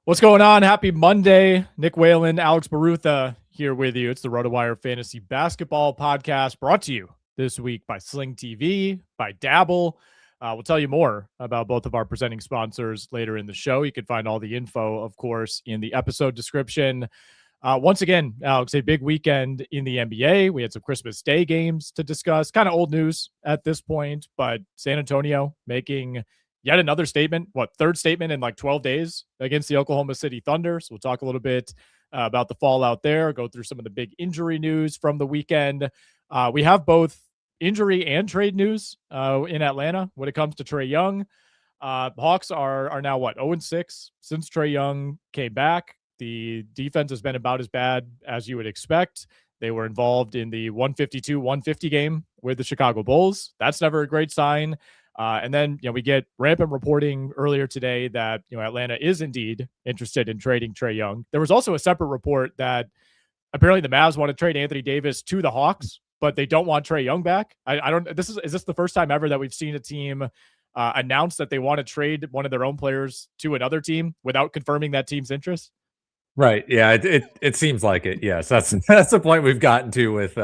What's going on? Happy Monday. Nick Whalen, Alex Barutha here with you. It's the RotoWire Fantasy Basketball Podcast brought to you this week by Sling TV, by Dabble. We'll tell you more about both of our presenting sponsors later in the show. You can find all the info, of course, in the episode description. Once again, Alex, a big weekend in the NBA. We had some Christmas Day games to discuss. Kind of old news at this point, but San Antonio making yet another statement, third statement in like 12 days against the Oklahoma City Thunder. So we'll talk a little bit about the fallout there, go through some of the big injury news from the weekend. We have both injury and trade news in Atlanta when it comes to Trae Young. Hawks are now 0-6 since Trae Young came back. The defense has been about as bad as you would expect. They were involved in the 152-150 game with the Chicago Bulls. That's never a great sign. And then, we get rampant reporting earlier today that, Atlanta is indeed interested in trading Trae Young. There was also a separate report that apparently the Mavs want to trade Anthony Davis to the Hawks, but they don't want Trae Young back. Is this the first time ever that we've seen a team announce that they want to trade one of their own players to another team without confirming that team's interest? Right. Yeah. It seems like it. Yes. That's the point we've gotten to with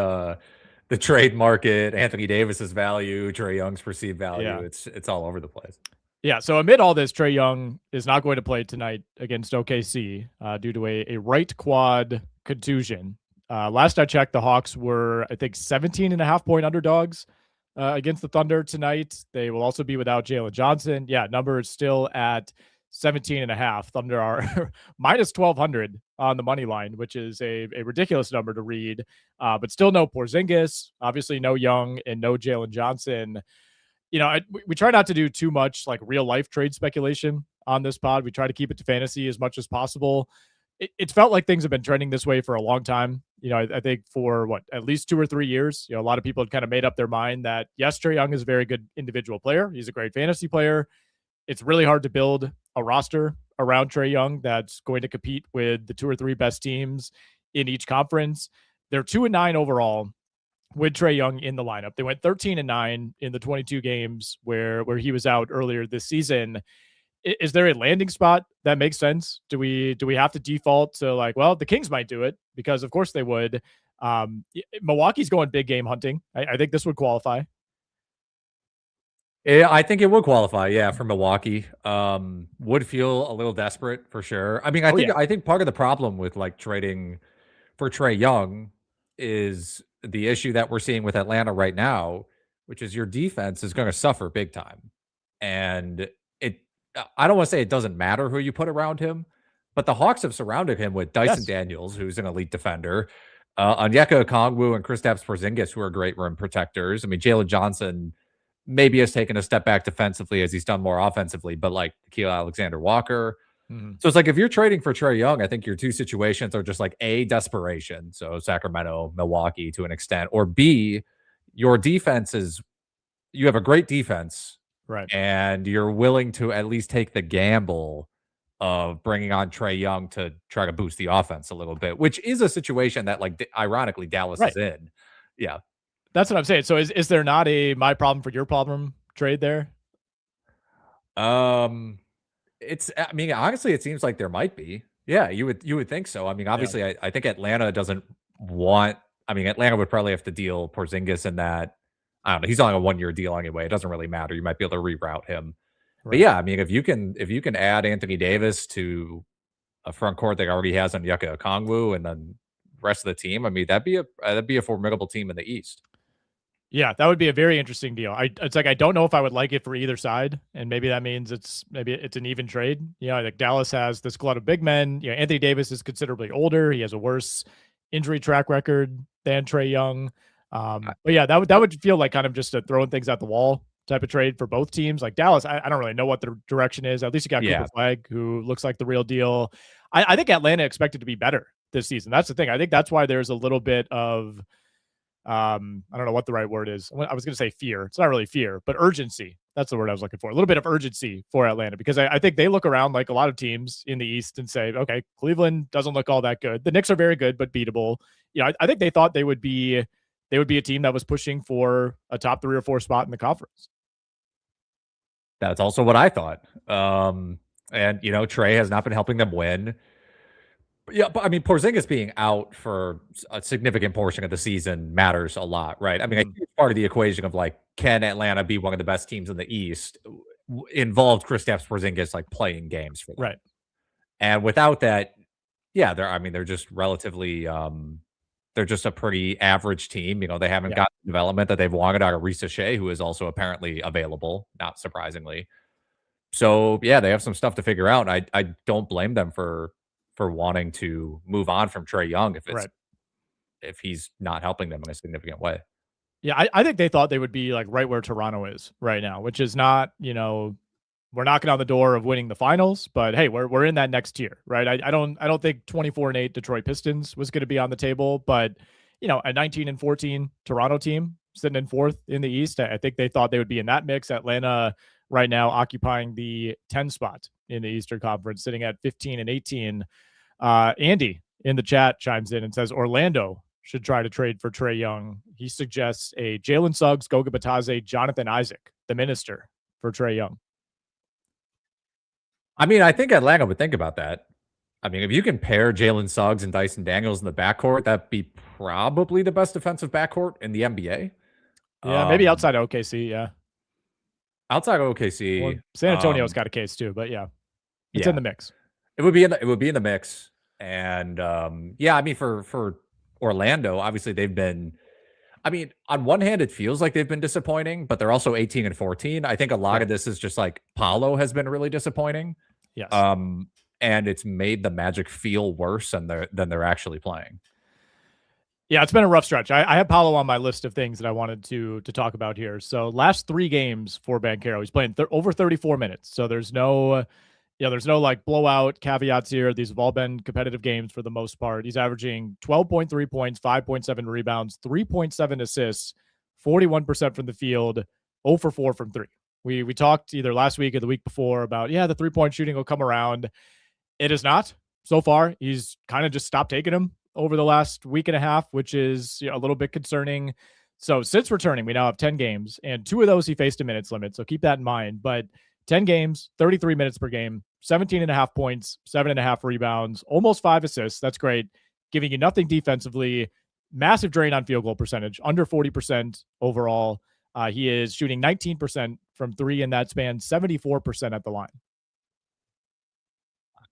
the trade market, Anthony Davis's value, Trae Young's perceived value. Yeah. It's all over the place. Yeah. So amid all this, Trae Young is not going to play tonight against OKC due to a right quad contusion. Last I checked, the Hawks were, I think, 17.5-point underdogs against the Thunder tonight. They will also be without Jalen Johnson. Yeah, number is still at 17.5. Thunder are minus 1,200 on the money line, which is a ridiculous number to read. But still no Porzingis, obviously no Young, and no Jalen Johnson. We try not to do too much like real life trade speculation on this pod. We try to keep it to fantasy as much as possible. It's felt like things have been trending this way for a long time. I think for at least 2 or 3 years, a lot of people had kind of made up their mind that yes, Trae Young is a very good individual player. He's a great fantasy player. It's really hard to build a roster around Trae Young that's going to compete with the 2 or 3 best teams in each conference. They're 2-9 overall with Trae Young in the lineup. They went 13-9 in the 22 games where he was out earlier this season. Is there a landing spot that makes sense? Do we have to default to the Kings might do it because of course they would. Milwaukee's going big game hunting. I think this would qualify. Yeah, I think it would qualify. Yeah, for Milwaukee, would feel a little desperate for sure. I mean, I think part of the problem with trading for Trae Young is the issue that we're seeing with Atlanta right now, which is your defense is going to suffer big time. And I don't want to say it doesn't matter who you put around him, but the Hawks have surrounded him with Dyson Daniels, who's an elite defender, Onyeka Okongwu and Kristaps Porzingis, who are great rim protectors. I mean, Jalen Johnson maybe has taken a step back defensively as he's done more offensively, but Nickeil Alexander-Walker. So it's if you're trading for Trae Young, I think your two situations are just A, desperation. So Sacramento, Milwaukee to an extent, or B, your defense you have a great defense, right? And you're willing to at least take the gamble of bringing on Trae Young to try to boost the offense a little bit, which is a situation that ironically Dallas is in. Yeah. That's what I'm saying. So is there not a my problem for your problem trade there? I mean, honestly, it seems like there might be. Yeah, you would think so. I mean, obviously, I think Atlanta doesn't want. I mean, Atlanta would probably have to deal Porzingis in that. I don't know. He's on a 1-year deal anyway. It doesn't really matter. You might be able to reroute him. Right. But yeah, I mean, if you can add Anthony Davis to a front court that already has Onyeka Okongwu and then the rest of the team, I mean, that'd be a formidable team in the East. Yeah, that would be a very interesting deal. I don't know if I would like it for either side, and maybe that means it's an even trade. Dallas has this glut of big men. Anthony Davis is considerably older. He has a worse injury track record than Trae Young. But yeah, that would feel like kind of just a throwing things at the wall type of trade for both teams. Like Dallas, I don't really know what the direction is. At least you got Cooper Flag, who looks like the real deal. I think Atlanta expected to be better this season. That's the thing. I think that's why there's a little bit of I don't know what the right word is. I was going to say fear. It's not really fear, but urgency. That's the word I was looking for. A little bit of urgency for Atlanta, because I think they look around like a lot of teams in the East and say, okay, Cleveland doesn't look all that good. The Knicks are very good, but beatable. I think they thought they would be a team that was pushing for a top 3 or 4 spot in the conference. That's also what I thought. And, Trae has not been helping them win. Yeah, but I mean, Porzingis being out for a significant portion of the season matters a lot, right? I mean, I think it's part of the equation of like, can Atlanta be one of the best teams in the East? Involved Kristaps Porzingis like playing games for them, Right? And without that, yeah, they're just relatively, they're just a pretty average team. They haven't got the development that they've wanted out of Risa Shea, who is also apparently available, not surprisingly. So yeah, they have some stuff to figure out. I don't blame them for wanting to move on from Trae Young if he's not helping them in a significant way. Yeah, I think they thought they would be like right where Toronto is right now, which is not, we're knocking on the door of winning the finals, but hey, we're in that next tier, right? I don't think 24-8 Detroit Pistons was going to be on the table, but a 19-14 Toronto team sitting in fourth in the East, I think they thought they would be in that mix. Atlanta right now occupying the 10 spot in the Eastern Conference, sitting at 15-18. Andy in the chat chimes in and says Orlando should try to trade for Trae Young. He suggests a Jalen Suggs, Goga Batadze, Jonathan Isaac, the minister, for Trae Young. I mean, I think Atlanta would think about that. I mean, if you can pair Jalen Suggs and Dyson Daniels in the backcourt, that'd be probably the best defensive backcourt in the NBA. Yeah, maybe outside of OKC, yeah. Outside of OKC. Well, San Antonio's got a case too, but yeah. It's in the mix. It would be in the mix. And I mean, for Orlando, obviously they've been, I mean, on one hand, it feels like they've been disappointing, but they're also 18-14. I think a lot of this is just like Paolo has been really disappointing. Yes. And it's made the Magic feel worse than they're actually playing. Yeah, it's been a rough stretch. I have Paolo on my list of things that I wanted to talk about here. So last 3 games for Banchero, he's playing over 34 minutes. So there's no like blowout caveats here. These have all been competitive games for the most part. He's averaging 12.3 points, 5.7 rebounds, 3.7 assists, 41% from the field, 0 for 4 from 3. We talked either last week or the week before about, the 3-point shooting will come around. It is not. So far, he's kind of just stopped taking them over the last week and a half, which is a little bit concerning. So since returning, we now have 10 games, and 2 of those he faced a minutes limit. So keep that in mind. But 10 games, 33 minutes per game, 17.5 points, 7.5 rebounds, almost 5 assists. That's great. Giving you nothing defensively. Massive drain on field goal percentage, under 40% overall. He is shooting 19% from 3 in that span, 74% at the line.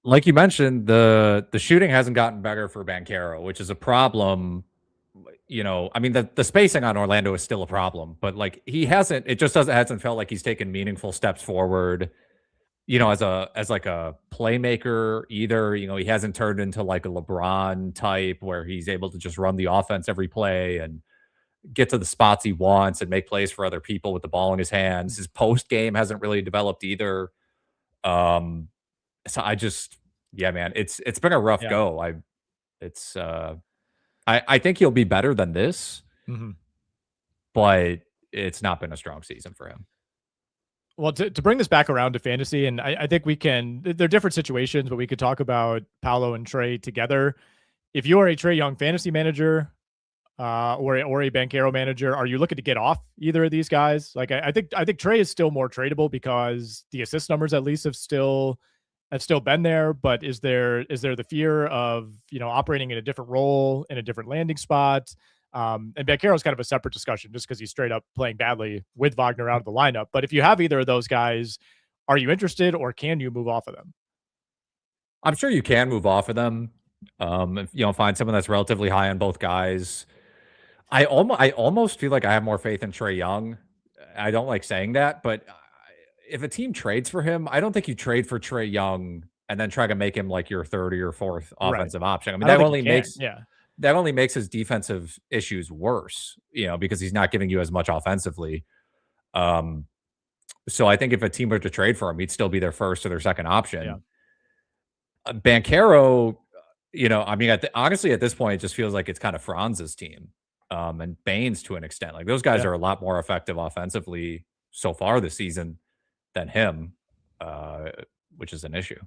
Like you mentioned, the shooting hasn't gotten better for Banchero, which is a problem. I mean, the spacing on Orlando is still a problem, but like it just hasn't felt like he's taken meaningful steps forward, as like a playmaker either. He hasn't turned into like a LeBron type where he's able to just run the offense every play and get to the spots he wants and make plays for other people with the ball in his hands. His post game hasn't really developed either. So man, it's been a rough go. I think he'll be better than this, but it's not been a strong season for him. Well, to bring this back around to fantasy, and I think they're different situations, but we could talk about Paolo and Trae together. If you are a Trae Young fantasy manager or a Banchero manager, are you looking to get off either of these guys? Like, I think Trae is still more tradable because the assist numbers at least have still been there, but is there the fear of, operating in a different role, in a different landing spot? And Banchero is kind of a separate discussion just because he's straight up playing badly with Wagner out of the lineup. But if you have either of those guys, are you interested or can you move off of them? I'm sure you can move off of them. Find someone that's relatively high on both guys. I almost feel like I have more faith in Trae Young. I don't like saying that, but if a team trades for him, I don't think you trade for Trae Young and then try to make him like your third or your fourth offensive option. I mean, that only makes his defensive issues worse, because he's not giving you as much offensively. So I think if a team were to trade for him, he'd still be their first or their second option. Yeah. Banchero, I mean, honestly, at this point, it just feels like it's kind of Franz's team and Baines to an extent. Like those guys are a lot more effective offensively so far this season than him, which is an issue.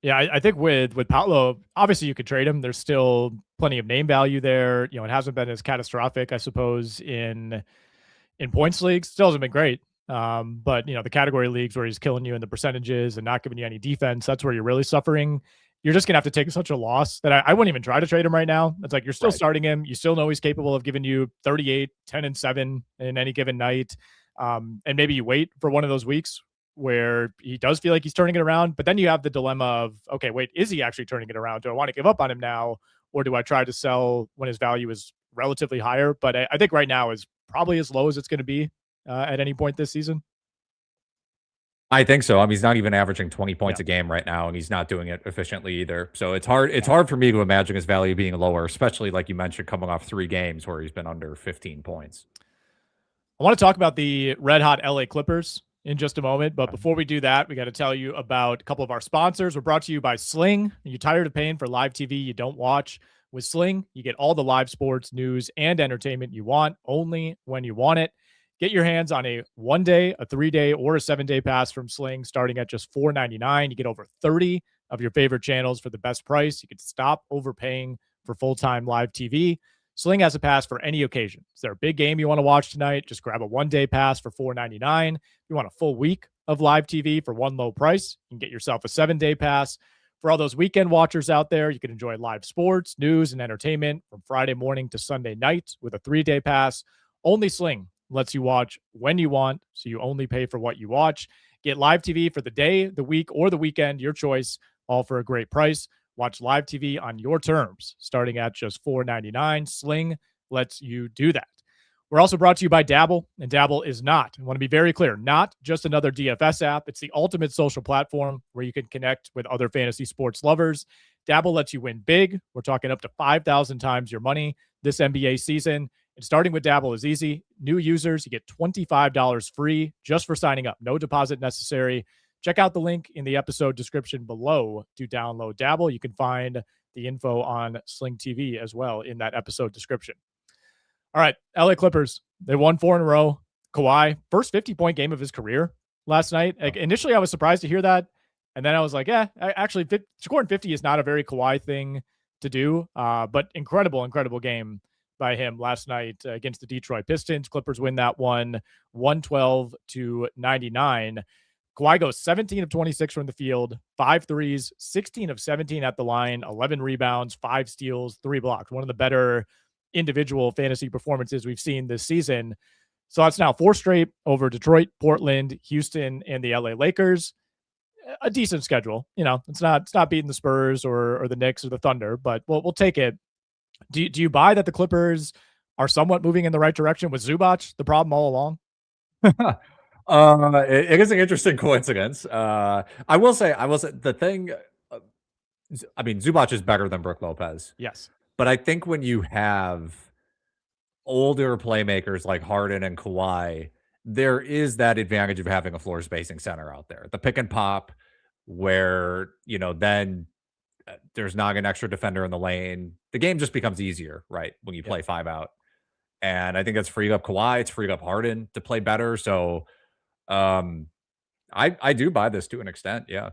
Yeah, I think with Paolo, obviously you could trade him. There's still plenty of name value there. It hasn't been as catastrophic, I suppose, in points leagues. Still hasn't been great But the category leagues where he's killing you in the percentages and not giving you any defense, that's where you're really suffering. You're just gonna have to take such a loss that I wouldn't even try to trade him right now. It's like you're still starting him. You still know he's capable of giving you 38, 10, and 7 in any given night. And maybe you wait for one of those weeks where he does feel like he's turning it around. But then you have the dilemma of, okay, wait, is he actually turning it around? Do I want to give up on him now? Or do I try to sell when his value is relatively higher? But I think right now is probably as low as it's going to be at any point this season. I think so. I mean, he's not even averaging 20 points a game right now, and he's not doing it efficiently either. So it's hard. It's hard for me to imagine his value being lower, especially like you mentioned, coming off 3 games where he's been under 15 points. I want to talk about the red hot LA Clippers in just a moment. But before we do that, we got to tell you about a couple of our sponsors. We're brought to you by Sling. Are you tired of paying for live TV you don't watch? With Sling, you get all the live sports, news, and entertainment you want, only when you want it. Get your hands on a 1-day, a 3-day, or a 7-day pass from Sling starting at just $4.99. You get over 30 of your favorite channels for the best price. You can stop overpaying for full-time live TV. Sling has a pass for any occasion. Is there a big game you want to watch tonight? Just grab a 1-day pass for $4.99. If you want a full week of live TV for one low price, you can get yourself a 7-day pass. For all those weekend watchers out there, you can enjoy live sports, news, and entertainment from Friday morning to Sunday night with a 3-day pass. Only Sling lets you watch when you want, so you only pay for what you watch. Get live TV for the day, the week, or the weekend, your choice, all for a great price. Watch live TV on your terms, starting at just $4.99. Sling lets you do that. We're also brought to you by Dabble, and Dabble is not, I want to be very clear, not just another DFS app. It's the ultimate social platform where you can connect with other fantasy sports lovers. Dabble lets you win big. We're talking up to 5,000 times your money this NBA season. And starting with Dabble is easy. New users, you get $25 free just for signing up. No deposit necessary. Check out the link in the episode description below to download Dabble. You can find the info on Sling TV as well in that episode description. All right, LA Clippers, they won 4 in a row. Kawhi, first 50-point game of his career last night. Like, initially, I was surprised to hear that. And then I was like, actually, scoring 50 is not a very Kawhi thing to do. But incredible game by him last night against the Detroit Pistons. Clippers win that one 112-99. Kawhi goes 17 of 26 from the field, 5 threes, 16 of 17 at the line, 11 rebounds, 5 steals, 3 blocks. One of the better individual fantasy performances we've seen this season. So that's now 4 straight over Detroit, Portland, Houston, and the LA Lakers. A decent schedule. It's not beating the Spurs or the Knicks or the Thunder, but we'll take it. Do you buy that the Clippers are somewhat moving in the right direction? Was Zubac the problem all along? It is an interesting coincidence. I will say the thing. I mean, Zubac is better than Brook Lopez. Yes, but I think when you have older playmakers like Harden and Kawhi, there is that advantage of having a floor spacing center out there. The pick and pop, where then there's not an extra defender in the lane. The game just becomes easier, right, when you play 5 out. And I think that's freed up Kawhi. It's freed up Harden to play better. So I do buy this to an extent. Yeah.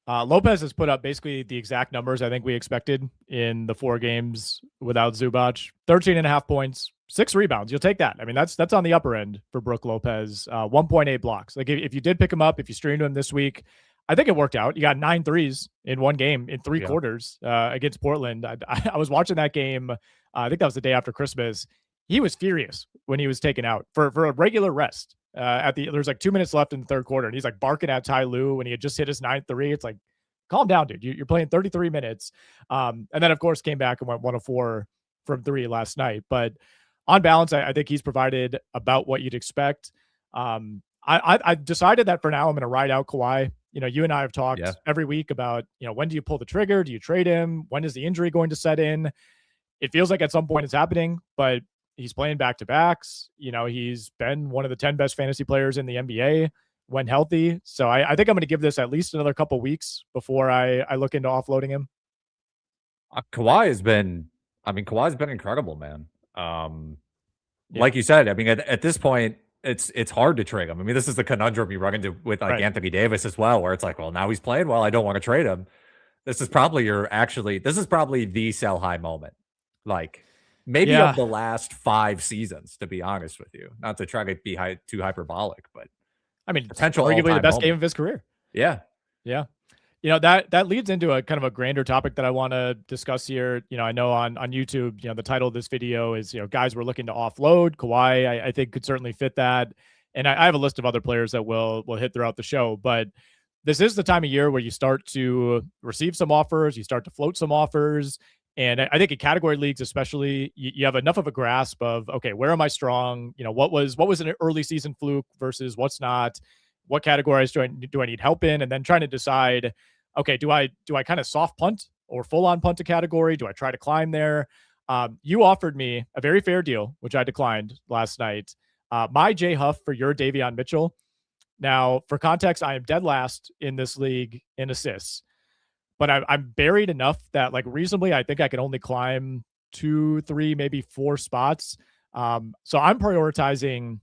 Lopez has put up basically the exact numbers I think we expected in the 4 games without Zubac. 13.5 points, 6 rebounds. You'll take that. I mean, that's on the upper end for Brook Lopez. 1.8 blocks. Like if you did pick him up, if you streamed him this week, I think it worked out. You got 9 threes in one game in 3 quarters against Portland. I was watching that game. I think that was the day after Christmas. He was furious when he was taken out for a regular rest. There's like 2 minutes left in the third quarter, and he's like barking at Ty Lue when he had just hit his 9th three. It's like, calm down, dude. You're playing 33 minutes. And then, of course, came back and went 1 of 4 from 3 last night. But on balance, I think he's provided about what you'd expect. I decided that for now I'm going to ride out Kawhi. You and I have talked every week about, when do you pull the trigger? Do you trade him? When is the injury going to set in? It feels like at some point it's happening, but he's playing back-to-backs. He's been one of the 10 best fantasy players in the NBA when healthy. So I think I'm going to give this at least another couple weeks before I look into offloading him. Kawhi's been incredible, man. Like you said, I mean, at this point, it's hard to trade him. I mean, this is the conundrum you run into with Anthony Davis as well, where it's like, well, now he's playing well, I don't want to trade him. This is probably the sell high moment. Like, maybe Yeah. of the last 5 seasons, to be honest with you. Not to try to be too hyperbolic, but I mean, it's potential arguably the all-time best game moment. of his career. Yeah. Yeah. That leads into a kind of a grander topic that I want to discuss here. I know on YouTube, the title of this video is, guys we're looking to offload. Kawhi, I think could certainly fit that. And I have a list of other players that will hit throughout the show, but this is the time of year where you start to receive some offers, you start to float some offers. And I think in category leagues, especially, you have enough of a grasp of, okay, where am I strong? What was an early season fluke versus what's not? What categories do I need help in? And then trying to decide, okay, do I kind of soft punt or full on punt a category? Do I try to climb there? You offered me a very fair deal, which I declined last night. My J Huff for your Davion Mitchell. Now, for context, I am dead last in this league in assists, but I'm buried enough that, like, reasonably, I think I can only climb 2, 3, maybe 4 spots. So I'm prioritizing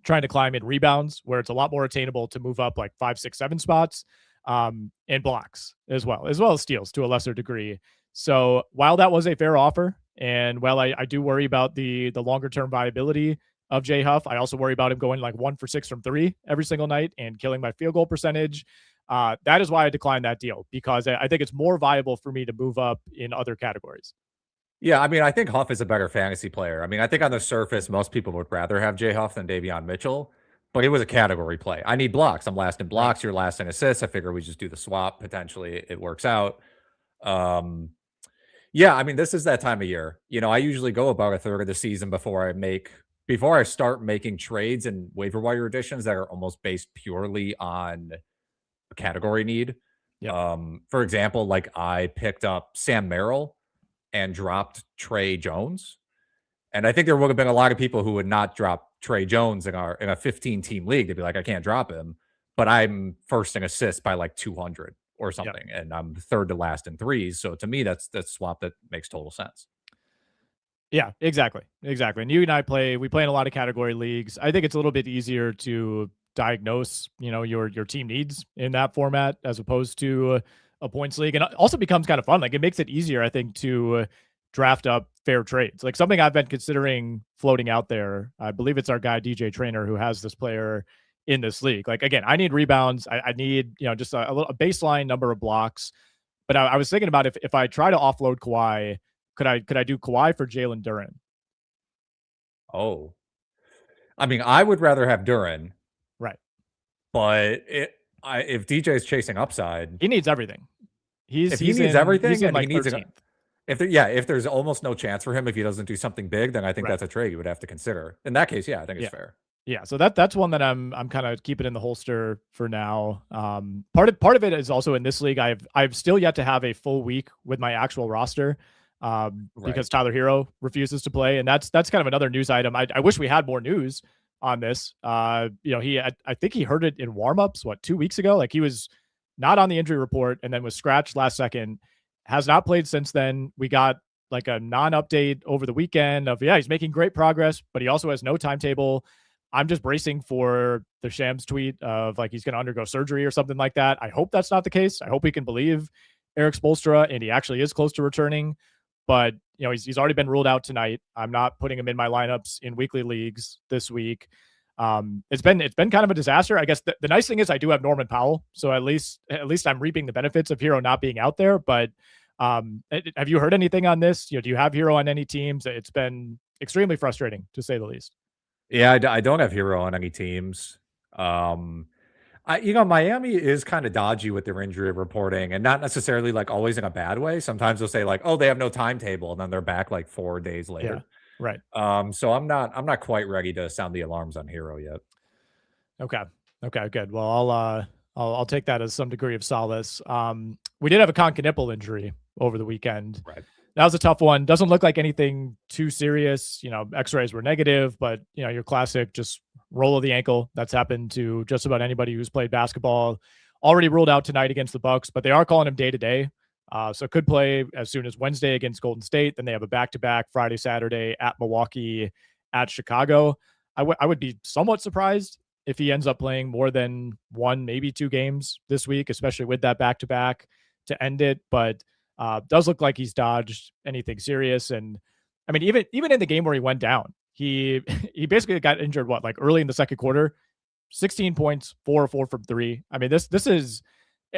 trying to climb in rebounds, where it's a lot more attainable to move up like 5, 6, 7 spots, and blocks as well as steals to a lesser degree. So while that was a fair offer, and while I do worry about the longer term viability of J Huff, I also worry about him going like 1 for 6 from 3 every single night and killing my field goal percentage. That is why I declined that deal, because I think it's more viable for me to move up in other categories. Yeah, I mean, I think Huff is a better fantasy player. I mean, I think on the surface, most people would rather have J Huff than Davion Mitchell, but it was a category play. I need blocks. I'm last in blocks. Right. You're last in assists. I figure we just do the swap. Potentially it works out. Yeah, I mean, this is that time of year. I usually go about a third of the season before I start making trades and waiver wire additions that are almost based purely on a category need. Yep. For example, like I picked up Sam Merrill and dropped Trae Jones. And I think there would have been a lot of people who would not drop Trae Jones in a 15-team league. They'd be like, I can't drop him. But I'm first in assists by like 200 or something. Yep. And I'm third to last in threes. So to me, that's swap that makes total sense. Yeah, exactly. And you and I we play in a lot of category leagues. I think it's a little bit easier to diagnose, your team needs in that format as opposed to a points league. And it also becomes kind of fun. Like, it makes it easier, I think, to draft up fair trades. Like, something I've been considering floating out there. I believe it's our guy, DJ Trainer, who has this player in this league. Like, again, I need rebounds. I need, just a baseline number of blocks. But I was thinking about if I try to offload Kawhi, could I do Kawhi for Jalen Duren? Oh, I mean, I would rather have Duren. Right. But if DJ is chasing upside, he needs everything. He needs everything, he's in and like he needs 13th. If there's almost no chance for him if he doesn't do something big, then I think that's a trade you would have to consider. In that case, yeah, I think it's fair. Yeah, so that's one that I'm kind of keeping in the holster for now. Part of it is also in this league, I've still yet to have a full week with my actual roster, because Tyler Herro refuses to play, and that's kind of another news item. I wish we had more news on this. I think he heard it in warmups 2 weeks ago. Like, he was not on the injury report and then was scratched last second. Has not played since then. We got like a non-update over the weekend of, he's making great progress, but he also has no timetable. I'm just bracing for the Shams tweet of like he's going to undergo surgery or something like that. I hope that's not the case. I hope we can believe Eric Spoelstra and he actually is close to returning. But he's already been ruled out tonight. I'm not putting him in my lineups in weekly leagues this week. It's been kind of a disaster. I guess the nice thing is I do have Norman Powell, so at least I'm reaping the benefits of Herro not being out there. But have you heard anything on this? Do you have Herro on any teams? It's been extremely frustrating, to say the least. Yeah, I don't have Herro on any teams. Miami is kind of dodgy with their injury reporting, and not necessarily like always in a bad way. Sometimes they'll say like, oh, they have no timetable, and then they're back like 4 days later. Yeah, right. So I'm not quite ready to sound the alarms on Herro yet. Okay, good. Well, I'll take that as some degree of solace. We did have a Kon Knueppel injury over the weekend. Right. That was a tough one. Doesn't look like anything too serious. X-rays were negative, but your classic just roll of the ankle. That's happened to just about anybody who's played basketball. Already ruled out tonight against the Bucks, but they are calling him day to day. So could play as soon as Wednesday against Golden State. Then they have a back-to-back Friday, Saturday at Milwaukee, at Chicago. I would be somewhat surprised if he ends up playing more than 1, maybe 2 games this week, especially with that back-to-back to end it. But does look like he's dodged anything serious. And I mean, even in the game where he went down, he he basically got injured, like early in the second quarter, 16 points, 4 or 4 from 3. I mean, this is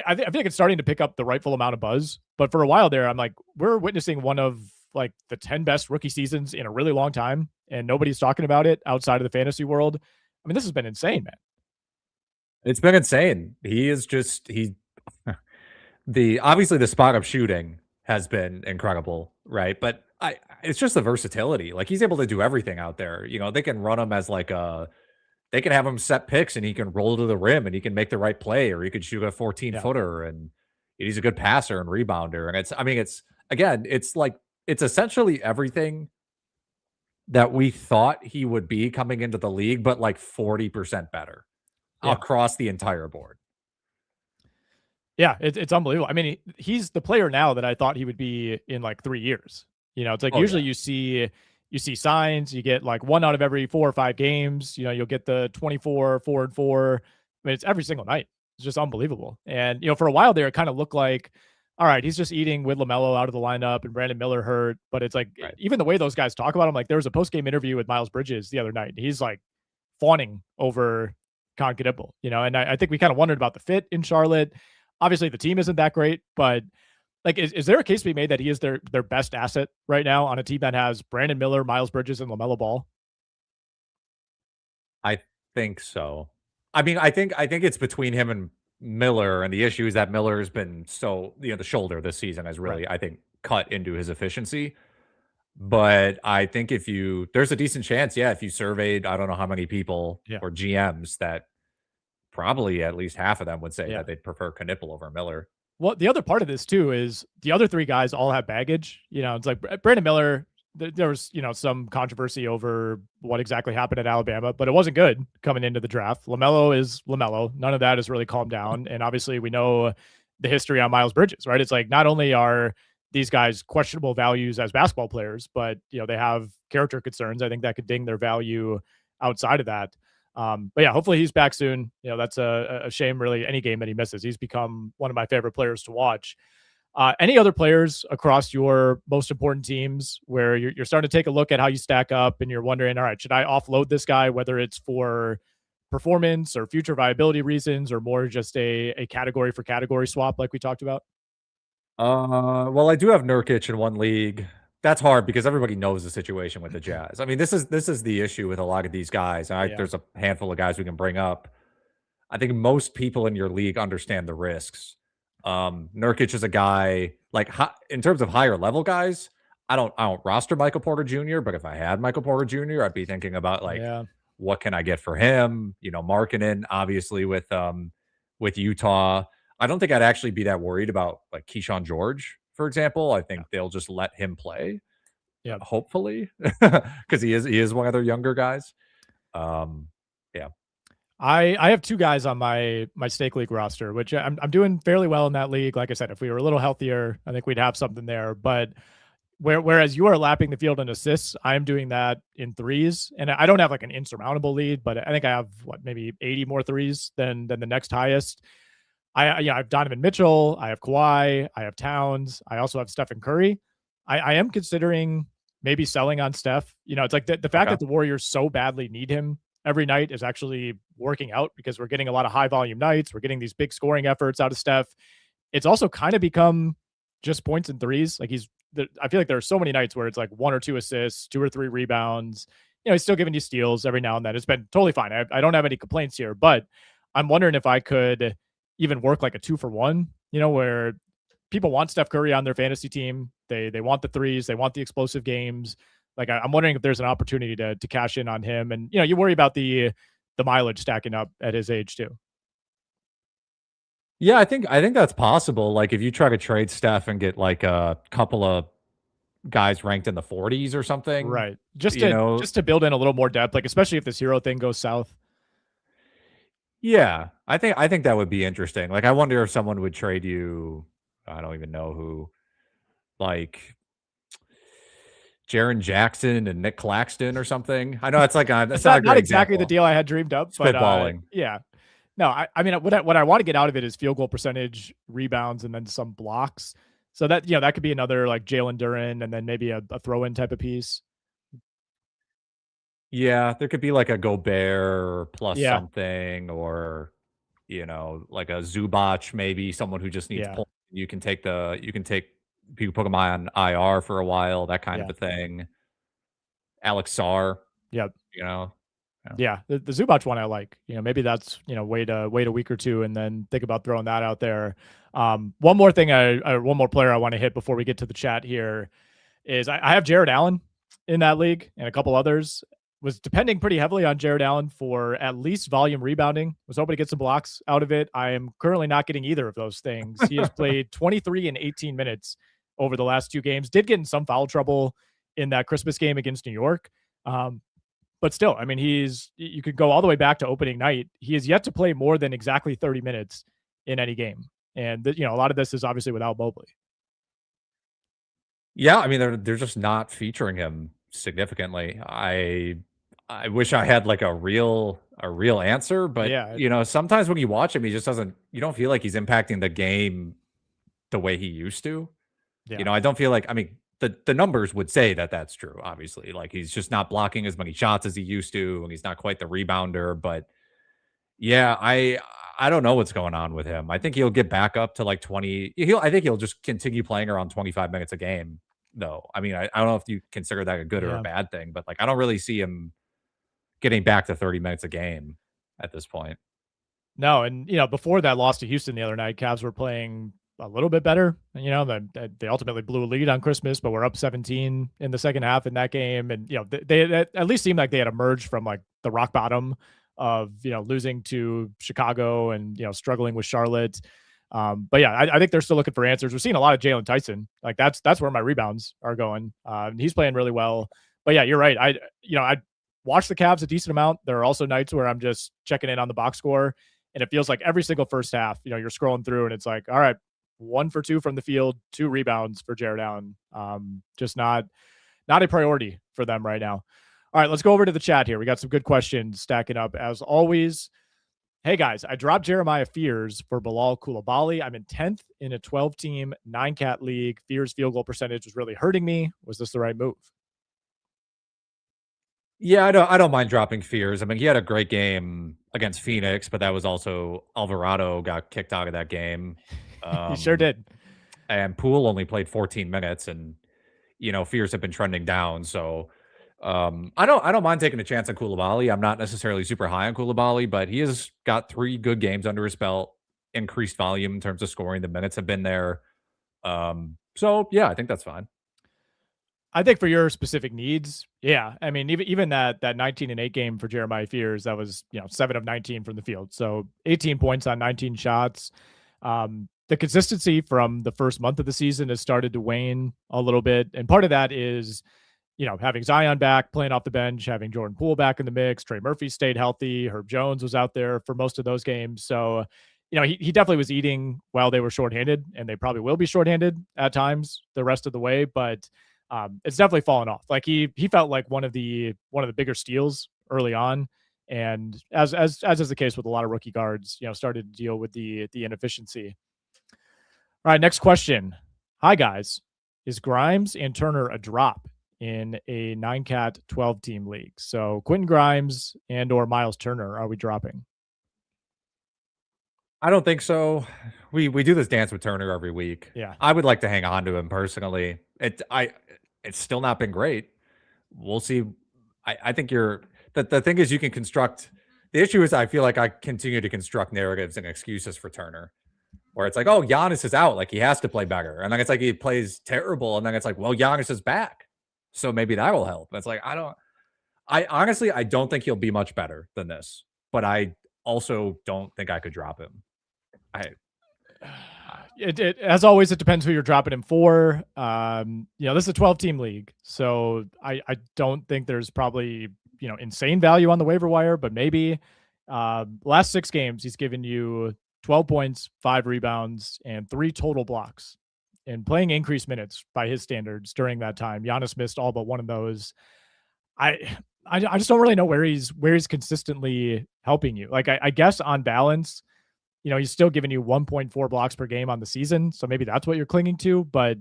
I feel like it's starting to pick up the rightful amount of buzz. But for a while there, I'm like, we're witnessing one of like the 10 best rookie seasons in a really long time, and nobody's talking about it outside of the fantasy world. I mean, this has been insane, man. It's been insane. He is just obviously the spot up shooting has been incredible, right? But it's just the versatility. Like he's able to do everything out there. They can run him as like they can have him set picks and he can roll to the rim and he can make the right play, or he could shoot a 14-footer and he's a good passer and rebounder. And it's essentially everything that we thought he would be coming into the league, but like 40% better across the entire board. Yeah, it's unbelievable. I mean, he's the player now that I thought he would be in like 3 years. It's like usually you see signs, you get like 1 out of every 4 or 5 games. You'll get the 24, 4 and 4. I mean, it's every single night. It's just unbelievable. And for a while there, it kind of looked like, all right, he's just eating with LaMelo out of the lineup and Brandon Miller hurt. But it's like even the way those guys talk about him, like there was a post game interview with Miles Bridges the other night, and he's like fawning over Kon Knueppel. And I think we kind of wondered about the fit in Charlotte. Obviously, the team isn't that great, but like, is there a case to be made that he is their best asset right now on a team that has Brandon Miller, Miles Bridges, and LaMelo Ball? I think so. I mean, I think it's between him and Miller, and the issue is that Miller's been the shoulder this season has really, I think, cut into his efficiency. But I think there's a decent chance, if you surveyed, I don't know how many people or GMs, that probably at least half of them would say that they'd prefer Knueppel over Miller. Well, the other part of this too is the other 3 guys all have baggage. It's like Brandon Miller, there was, some controversy over what exactly happened at Alabama, but it wasn't good coming into the draft. LaMelo is LaMelo. None of that has really calmed down. And obviously we know the history on Miles Bridges, right? It's like, not only are these guys questionable values as basketball players, but, they have character concerns. I think that could ding their value outside of that. But yeah, hopefully he's back soon. That's a shame, really, any game that he misses. He's become one of my favorite players to watch. Any other players across your most important teams where you're starting to take a look at how you stack up and you're wondering, all right, should I offload this guy, whether it's for performance or future viability reasons, or more just a category for category swap like we talked about? Well, I do have Nurkic in one league. That's hard because everybody knows the situation with the Jazz. I mean, this is the issue with a lot of these guys. There's a handful of guys we can bring up. I think most people in your league understand the risks. Nurkic is a guy, like, in terms of higher level guys, I don't roster Michael Porter Jr., but if I had Michael Porter Jr., I'd be thinking about what can I get for him? Marketing, obviously, with Utah. I don't think I'd actually be that worried about like Kyshawn George, for example. I think they'll just let him play. Yeah, hopefully, because he is one of their younger guys. I have 2 guys on my stake league roster, which I'm doing fairly well in that league. Like I said, if we were a little healthier, I think we'd have something there. But whereas you are lapping the field in assists, I'm doing that in threes, and I don't have like an insurmountable lead, but I think I have maybe 80 more threes than the next highest. I have Donovan Mitchell, I have Kawhi, I have Towns, I also have Stephen Curry. I am considering maybe selling on Steph. It's like the fact that the Warriors so badly need him every night is actually working out, because we're getting a lot of high volume nights. We're getting these big scoring efforts out of Steph. It's also kind of become just points and threes. Like I feel like there are so many nights where it's like 1 or 2 assists, 2 or 3 rebounds. He's still giving you steals every now and then. It's been totally fine. I don't have any complaints here, but I'm wondering if I could even work like a 2-for-1, where people want Steph Curry on their fantasy team. They want the threes. They want the explosive games. Like, I'm wondering if there's an opportunity to cash in on him. And, you worry about the mileage stacking up at his age too. Yeah, I think that's possible. Like, if you try to trade Steph and get like a couple of guys ranked in the 40s or something. Right. Just to build in a little more depth, like especially if this Herro thing goes south. Yeah, I think that would be interesting. Like, I wonder if someone would trade you, I don't even know who, like Jaren Jackson and Nick Claxton or something. I know it's like that's not exactly the deal I had dreamed up, but spitballing. Yeah. No, I mean, what I want to get out of it is field goal percentage, rebounds, and then some blocks. So that, that could be another like Jalen Duren and then maybe a throw-in type of piece. Yeah, there could be like a Gobert plus Yeah. something, or like a Zubac, maybe someone who just needs Yeah. pull. You can take you put them on IR for a while, that kind of Yeah. a thing. Alex Sarr, Yep. yeah. Yeah. The Zubac one I like. Maybe that's, wait a week or two and then think about throwing that out there. One more thing one more player I want to hit before we get to the chat here is I have Jarrett Allen in that league and a couple others. Was depending pretty heavily on Jarrett Allen for at least volume rebounding. Was hoping to get some blocks out of it. I am currently not getting either of those things. He has played 23 and 18 minutes over the last 2 games. Did get in some foul trouble in that Christmas game against New York. But still, I mean, you could go all the way back to opening night. He has yet to play more than exactly 30 minutes in any game. And, a lot of this is obviously without Mobley. Yeah, I mean, they're just not featuring him significantly. I wish I had like a real answer, but yeah, sometimes when you watch him, he just doesn't. You don't feel like he's impacting the game the way he used to. yeah. I don't feel like. I mean, the numbers would say that that's true. Obviously, like he's just not blocking as many shots as he used to, and he's not quite the rebounder. But yeah, I don't know what's going on with him. I think he'll get back up to like 20. I think he'll just continue playing around 25 minutes a game, though. I mean, I don't know if you consider that a good or a Yeah. bad thing, but like I don't really see him getting back to 30 minutes a game at this point. No, and before that loss to Houston the other night, Cavs were playing a little bit better. They ultimately blew a lead on Christmas, but we're up 17 in the second half in that game, and they at least seemed like they had emerged from like the rock bottom of losing to Chicago and struggling with Charlotte. But yeah, I think they're still looking for answers. We're seeing a lot of Jalen Tyson. Like that's where my rebounds are going. He's playing really well. But yeah, you're right. I watch the Cavs a decent amount. There are also nights where I'm just checking in on the box score, and it feels like every single first half, you're scrolling through and it's like, all right, 1 for 2 from the field, 2 rebounds for Jarrett Allen. Just not a priority for them right now. All right, let's go over to the chat here. We got some good questions stacking up as always. Hey guys, I dropped Jeremiah Fears for Bilal Coulibaly. I'm in 10th in a 12-team 9-cat league. Fears' field goal percentage was really hurting me. Was this the right move? Yeah, I don't mind dropping Fears. I mean, he had a great game against Phoenix, but that was also Alvarado got kicked out of that game. He sure did. And Poole only played 14 minutes, and Fears have been trending down. So I don't mind taking a chance on Coulibaly. I'm not necessarily super high on Coulibaly, but he has got 3 good games under his belt, increased volume in terms of scoring. The minutes have been there. So yeah, I think that's fine. I think for your specific needs, yeah. I mean, even that 19 and 8 game for Jeremiah Fears, that was 7 of 19 from the field, so 18 points on 19 shots. The consistency from the first month of the season has started to wane a little bit, and part of that is having Zion back, playing off the bench, having Jordan Poole back in the mix. Trey Murphy stayed healthy. Herb Jones was out there for most of those games, so he definitely was eating while they were shorthanded, and they probably will be shorthanded at times the rest of the way, but. It's definitely fallen off. Like he felt like one of the bigger steals early on, and as is the case with a lot of rookie guards, started to deal with the inefficiency. All right, next question. Hi guys, is Grimes and Turner a drop in a 9-cat 12-team league? So Quentin Grimes and or Myles Turner, are we dropping? I don't think so. We do this dance with Turner every week. Yeah, I would like to hang on to him personally. It's still not been great. We'll see. I think the thing is you can construct. The issue is I feel like I continue to construct narratives and excuses for Turner, where it's like, oh, Giannis is out, like he has to play better, and then it's like he plays terrible, and then it's like, well, Giannis is back, so maybe that will help. It's like I honestly don't think he'll be much better than this, but I also don't think I could drop him. As always, it depends who you're dropping him for. This is a 12-team league, so I don't think there's probably insane value on the waiver wire, but maybe. Last 6 games, he's given you 12 points, 5 rebounds, and 3 total blocks. And playing increased minutes by his standards during that time. Giannis missed all but one of those. I just don't really know where he's consistently helping you. Like I guess on balance, he's still giving you 1.4 blocks per game on the season. So maybe that's what you're clinging to. But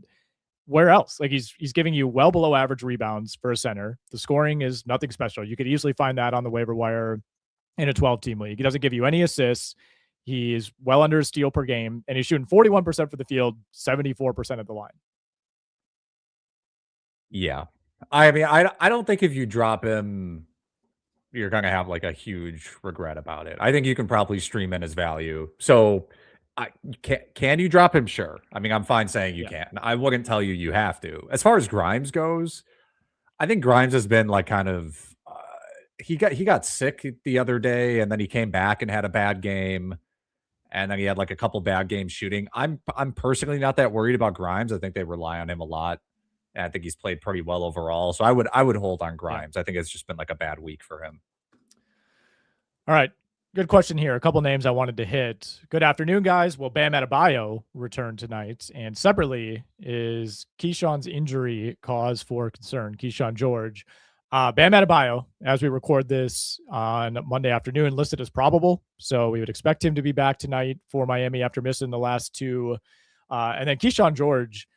where else? Like he's giving you well below average rebounds for a center. The scoring is nothing special. You could easily find that on the waiver wire in a 12-team league. He doesn't give you any assists. He's well under a steal per game, and he's shooting 41% for the field, 74% at the line. Yeah. I mean, I don't think if you drop him, you're going to have like a huge regret about it. I think you can probably stream in his value. So can you drop him? Sure. I mean, I'm fine saying you can. I wouldn't tell you you have to. As far as Grimes goes, I think Grimes has been like kind of he got sick the other day, and then he came back and had a bad game, and then he had like a couple bad games shooting. I'm personally not that worried about Grimes. I think they rely on him a lot, and I think he's played pretty well overall. So I would hold on Grimes. I think it's just been like a bad week for him. All right. Good question here. A couple names I wanted to hit. Good afternoon, guys. Will Bam Adebayo return tonight? And separately, is Kyshawn's injury cause for concern? Kyshawn George. Bam Adebayo, as we record this on Monday afternoon, listed as probable. So we would expect him to be back tonight for Miami after missing the last two. And then Kyshawn George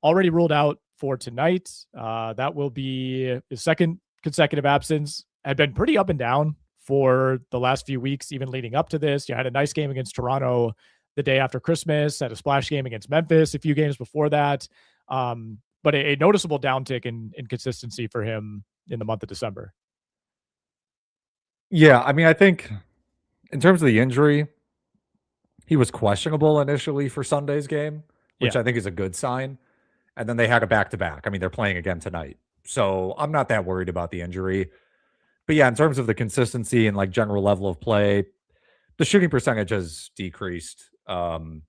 already ruled out for tonight. That will be his second consecutive absence. Had been pretty up and down for the last few weeks, even leading up to this. You had a nice game against Toronto the day after Christmas, had a splash game against Memphis a few games before that. But a noticeable downtick in consistency for him in the month of December. Yeah, I mean, I think in terms of the injury, he was questionable initially for Sunday's game, which I think is a good sign. And then they had a back-to-back. I mean, they're playing again tonight. So I'm not that worried about the injury. But yeah, in terms of the consistency and like general level of play, the shooting percentage has decreased. Hasn't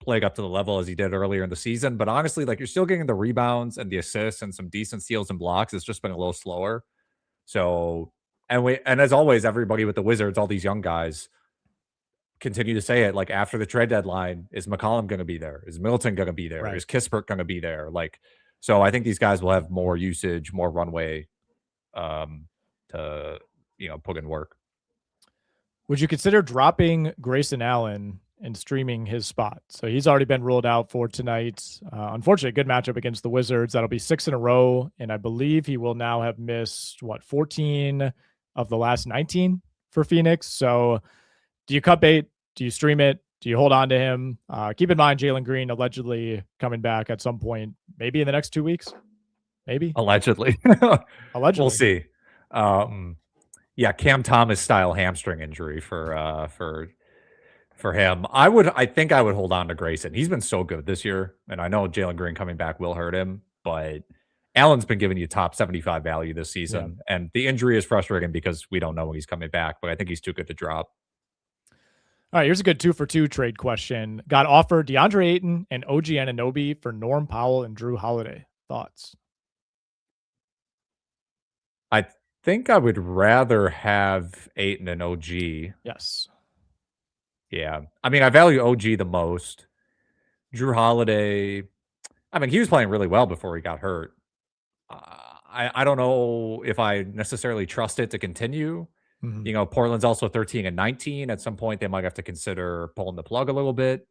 played up to the level as he did earlier in the season. But honestly, like you're still getting the rebounds and the assists and some decent steals and blocks. It's just been a little slower. So, and as always, everybody with the Wizards, all these young guys continue to say it. Like after the trade deadline, is McCollum going to be there? Is Middleton going to be there? Right. Is Kispert going to be there? Like, so I think these guys will have more usage, more runway to put in work. Would you consider dropping Grayson Allen and streaming his spot? So he's already been ruled out for tonight. Unfortunately, a good matchup against the Wizards. That'll be 6 in a row, and I believe he will now have missed 14 of the last 19 for Phoenix. So do you cut bait? Do you stream it? Do you hold on to him? Keep in mind Jalen Green allegedly coming back at some point, maybe in the next 2 weeks. Maybe allegedly. We'll see. Yeah, Cam Thomas style hamstring injury for him. I think I would hold on to Grayson. He's been so good this year, and I know Jalen Green coming back will hurt him, but Allen's been giving you top 75 value this season, and the injury is frustrating because we don't know when he's coming back, but I think he's too good to drop. All right, here's a good 2-for-2 trade question. Got offered DeAndre Ayton and OG Anunoby for Norm Powell and Jrue Holiday. Thoughts? I think I would rather have Ayton and OG. Yes. Yeah. I mean, I value OG the most. Jrue Holiday, I mean, he was playing really well before he got hurt. I don't know if I necessarily trust it to continue. Mm-hmm. Portland's also 13 and 19. At some point, they might have to consider pulling the plug a little bit.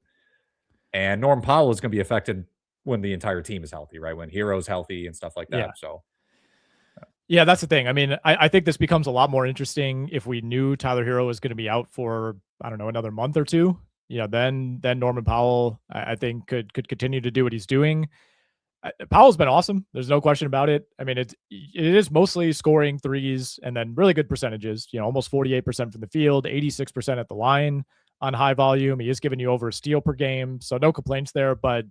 And Norm Powell is going to be affected when the entire team is healthy, right? When Herro's healthy and stuff like that. Yeah. So. Yeah, that's the thing. I mean, I think this becomes a lot more interesting if we knew Tyler Herro was going to be out for, I don't know, another month or two. Then Norman Powell, I think, could continue to do what he's doing. Powell's been awesome. There's no question about it. I mean, it is mostly scoring threes and then really good percentages, almost 48% from the field, 86% at the line on high volume. He is giving you over a steal per game. So no complaints there. But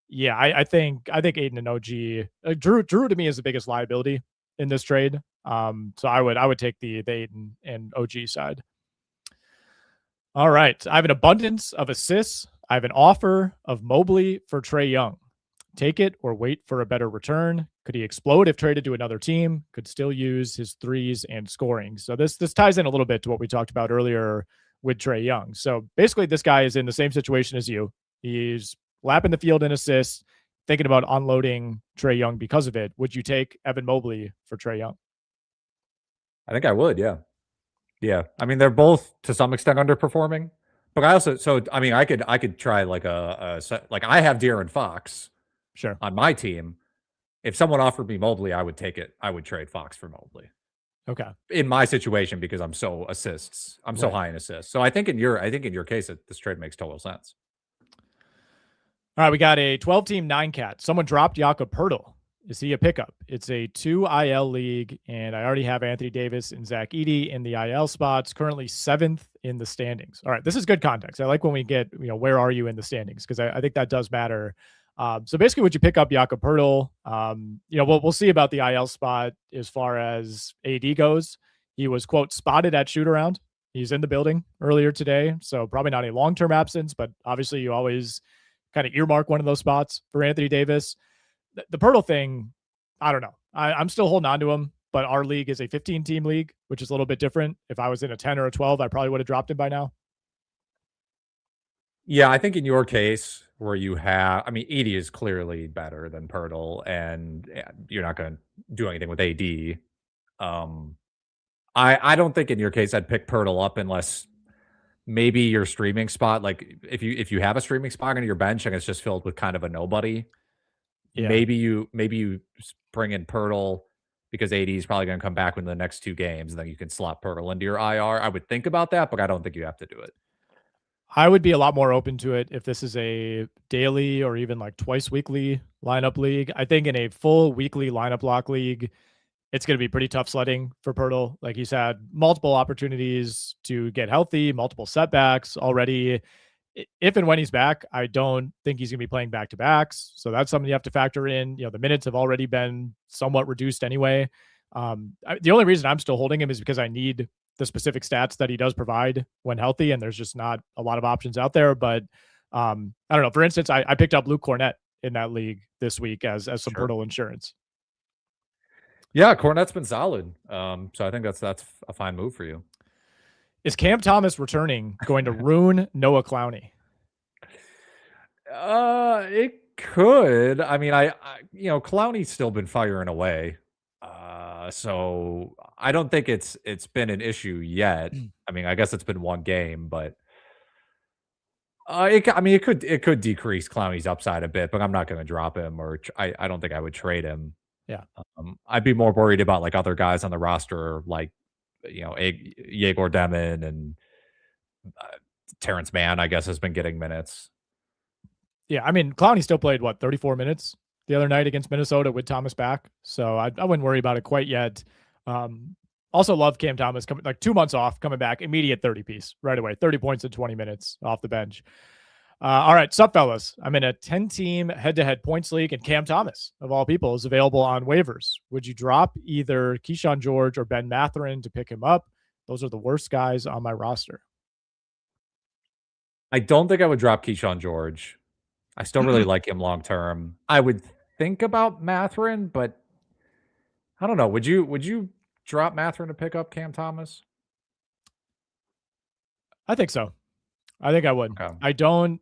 yeah, I think Ayton and OG, Jrue to me is the biggest liability in this trade. So I would take the Ayton and OG side. All right. I have an abundance of assists. I have an offer of Mobley for Trae Young. Take it or wait for a better return. Could he explode if traded to another team? Could still use his threes and scoring. So this ties in a little bit to what we talked about earlier with Trae Young. So basically this guy is in the same situation as you. He's lapping the field in assists, thinking about unloading Trae Young because of it. Would you take Evan Mobley for Trae Young? I think I would, yeah. Yeah. I mean, they're both to some extent underperforming. But I also, I could try like like I have De'Aaron Fox Sure. on my team. If someone offered me Mobley, I would take it. I would trade Fox for Mobley. Okay. In my situation, because I'm so assists, I'm so high in assists. So I think in your case, this trade makes total sense. All right, we got a 12-team 9-cat. Someone dropped Jakob Poeltl. Is he a pickup? It's a 2 IL league, and I already have Anthony Davis and Zach Edey in the IL spots, currently 7th in the standings. All right, this is good context. I like when we get, where are you in the standings? Because I think that does matter. So basically, would you pick up Jakob Poeltl? We'll see about the IL spot as far as AD goes. He was, quote, spotted at shoot-around. He's in the building earlier today, so probably not a long-term absence, but obviously you always kind of earmark one of those spots for Anthony Davis. The Poeltl thing, I don't know. I'm still holding on to him, but our league is a 15-team league, which is a little bit different. If I was in a 10 or a 12, I probably would have dropped him by now. Yeah, I think in your case where you have, Edey is clearly better than Poeltl, and you're not going to do anything with AD. I don't think in your case I'd pick Poeltl up unless maybe your streaming spot, like if you have a streaming spot on your bench and it's just filled with kind of a nobody. Yeah. Maybe you bring in Poeltl because AD is probably going to come back within the next 2 games, and then you can slot Poeltl into your IR. I would think about that, but I don't think you have to do it. I would be a lot more open to it if this is a daily or even like twice weekly lineup league. I think in a full weekly lineup lock league, it's going to be pretty tough sledding for Poeltl. Like, he's had multiple opportunities to get healthy, multiple setbacks already. If and when he's back, I don't think he's going to be playing back-to-backs. So that's something you have to factor in. The minutes have already been somewhat reduced anyway. The only reason I'm still holding him is because I need the specific stats that he does provide when healthy, and there's just not a lot of options out there. But I don't know. For instance, I picked up Luke Cornett in that league this week as some Poeltl insurance. Yeah, Cornett's been solid. So I think that's a fine move for you. Is Cam Thomas returning going to ruin Noah Clowney? It could. I Clowney's still been firing away. So I don't think it's been an issue yet. I guess it's been 1 game, but it could decrease Clowney's upside a bit, but I'm not going to drop him, or I don't think I would trade him. Yeah. I'd be more worried about like other guys on the roster, like Yegor Demon and Terrence Mann, I guess, has been getting minutes. Yeah, Clowney still played 34 minutes the other night against Minnesota with Thomas back, so I wouldn't worry about it quite yet. Also love Cam Thomas coming, like 2 months off, coming back, immediate 30 piece right away, 30 points in 20 minutes off the bench. All right, sup, fellas. I'm in a 10-team head-to-head points league, and Cam Thomas, of all people, is available on waivers. Would you drop either Kyshawn George or Ben Mathurin to pick him up? Those are the worst guys on my roster. I don't think I would drop Kyshawn George. I still really like him long term. I would think about Mathurin, but I don't know. Would you drop Mathurin to pick up Cam Thomas? I think so. I think I would. Okay.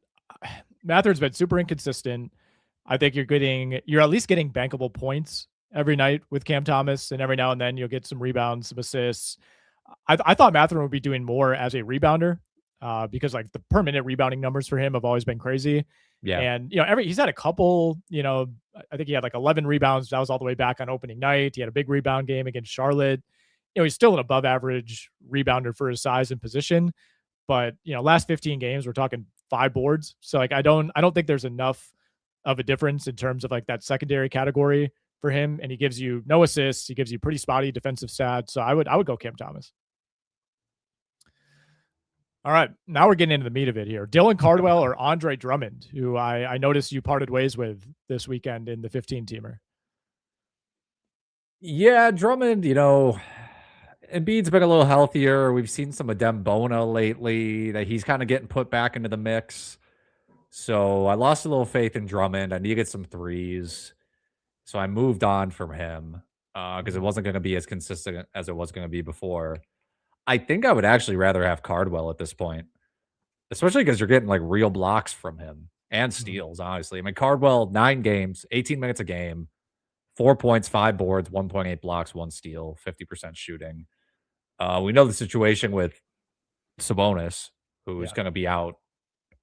Mathurin's been super inconsistent. I think you're at least getting bankable points every night with Cam Thomas, and every now and then you'll get some rebounds, some assists. I thought Mathurin would be doing more as a rebounder because like the per minute rebounding numbers for him have always been crazy. Yeah. And, he's had a couple, I think he had like 11 rebounds. That was all the way back on opening night. He had a big rebound game against Charlotte. He's still an above average rebounder for his size and position. But, last 15 games, we're talking 5 boards. So like, I don't think there's enough of a difference in terms of like that secondary category for him. And he gives you no assists. He gives you pretty spotty defensive stats. So I would go Cam Thomas. All right, now we're getting into the meat of it here. Dylan Cardwell or Andre Drummond, who I noticed you parted ways with this weekend in the 15-teamer. Yeah, Drummond, Embiid's been a little healthier. We've seen some Adem Bona lately, that he's kind of getting put back into the mix. So I lost a little faith in Drummond. I needed some threes. So I moved on from him because it wasn't going to be as consistent as it was going to be before. I think I would actually rather have Cardwell at this point, especially because you're getting like real blocks from him and steals, honestly. Cardwell, 9 games, 18 minutes a game, 4 points, 5 boards, 1.8 blocks, 1 steal, 50% shooting. We know the situation with Sabonis, who's going to be out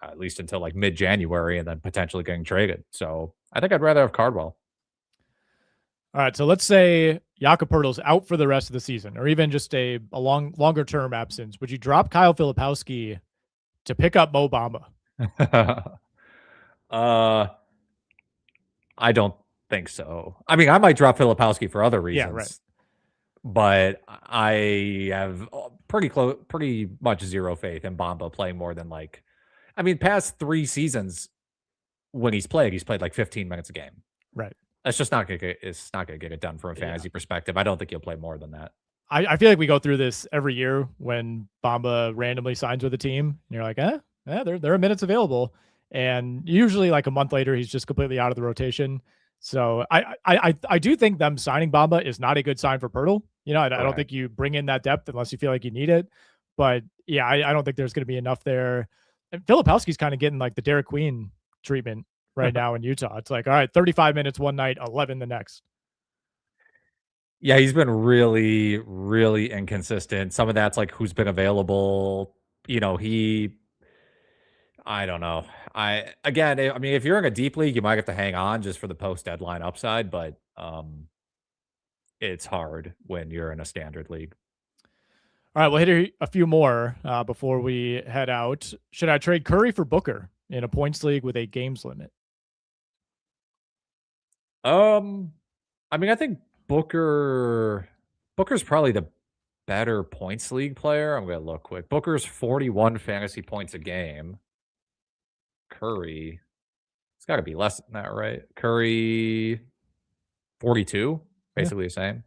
at least until like mid-January and then potentially getting traded. So I think I'd rather have Cardwell. All right, so let's say Jakob Poeltl's out for the rest of the season, or even just a longer term absence. Would you drop Kyle Filipowski to pick up Mo Bamba? I don't think so. I mean, I might drop Filipowski for other reasons. Yeah, right. But I have pretty much zero faith in Bamba playing more than like, I mean, past 3 seasons when he's played like 15 minutes a game. Right. That's just not gonna get it done from a fantasy perspective. I don't think he'll play more than that. I feel like we go through this every year when Bamba randomly signs with a team, and you're like, there are minutes available, and usually like a month later he's just completely out of the rotation. So I do think them signing Bamba is not a good sign for Poeltl. You know, I don't think you bring in that depth unless you feel like you need it. But yeah, I don't think there's going to be enough there. And Filipowski's kind of getting like the Derek Queen treatment right now in Utah. It's like, all right, 35 minutes one night, 11 the next. Yeah, he's been really, really inconsistent. Some of that's like who's been available. You know, I don't know. I mean, if you're in a deep league, you might have to hang on just for the post deadline upside, but it's hard when you're in a standard league. All right, we'll hit a few more before we head out. Should I trade Curry for Booker in a points league with a games limit? I mean, I think Booker's probably the better points league player. I'm gonna look quick. Booker's 41 fantasy points a game. Curry, it's got to be less than that, right? Curry, 42, basically the same.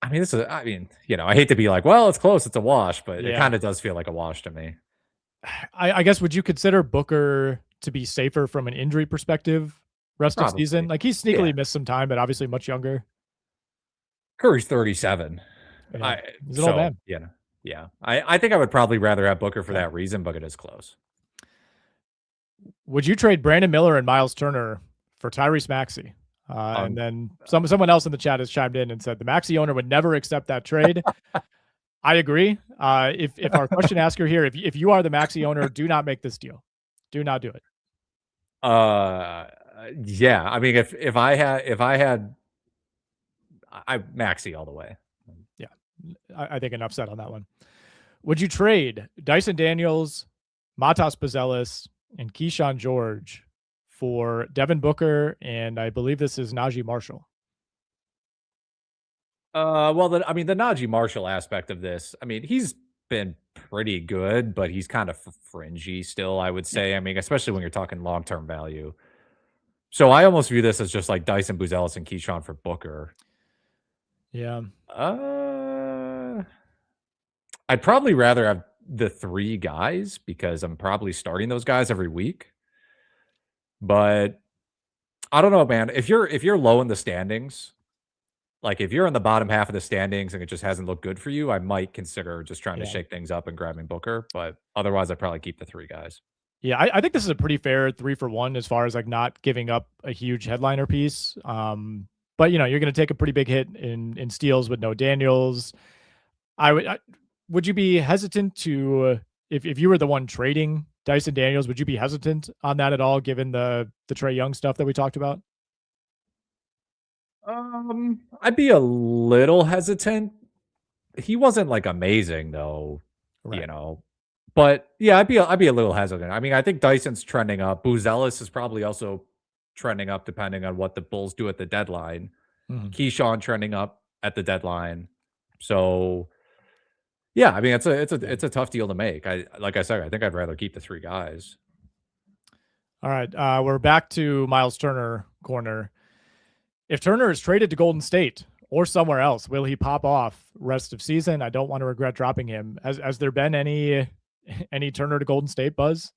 I mean, you know, I hate to be like, well, it's close, it's a wash, but it kind of does feel like a wash to me. I guess, would you consider Booker to be safer from an injury perspective rest of season? Like, he's sneakily missed some time, but obviously much younger. Curry's 37. Yeah. He's an old man. Yeah. I think I would probably rather have Booker for that reason, but it is close. Would you trade Brandon Miller and Myles Turner for Tyrese Maxey? And then someone else in the chat has chimed in and said the Maxey owner would never accept that trade. I agree. If our question asker here, if you are the Maxey owner, do not make this deal. Do not do it. Yeah. I mean, if I had Maxey all the way. Yeah. I think enough said on that one. Would you trade Dyson Daniels, Matas Buzelis, and Kyshawn George for Devin Booker, and I believe this is Najee Marshall? Well, the Najee Marshall aspect of this, I mean, he's been pretty good, but he's kind of fringy still, I would say. I mean, especially when you're talking long-term value. So I almost view this as just like Dyson Buzelis and Kyshawn for Booker. Yeah. I'd probably rather have the 3 guys because I'm probably starting those guys every week. But I don't know, man. If you're low in the standings, like if you're in the bottom half of the standings and it just hasn't looked good for you, I might consider just trying to shake things up and grabbing Booker. But otherwise, I'd probably keep the 3 guys. Yeah, I think this is a pretty fair 3-for-1 as far as like not giving up a huge headliner piece. But you know, you're going to take a pretty big hit in steals with no Daniels. Would you be hesitant to, if you were the one trading Dyson Daniels, would you be hesitant on that at all, given the Trae Young stuff that we talked about? I'd be a little hesitant. He wasn't like amazing though, you know. But yeah, I'd be a little hesitant. I mean, I think Dyson's trending up. Buzelis is probably also trending up depending on what the Bulls do at the deadline. Kyshawn trending up at the deadline. So yeah, I mean, it's a tough deal to make. Like I said, I think I'd rather keep the 3 guys. All right, we're back to Myles Turner corner. If Turner is traded to Golden State or somewhere else, will he pop off rest of season? I don't want to regret dropping him. Has there been any Turner to Golden State buzz?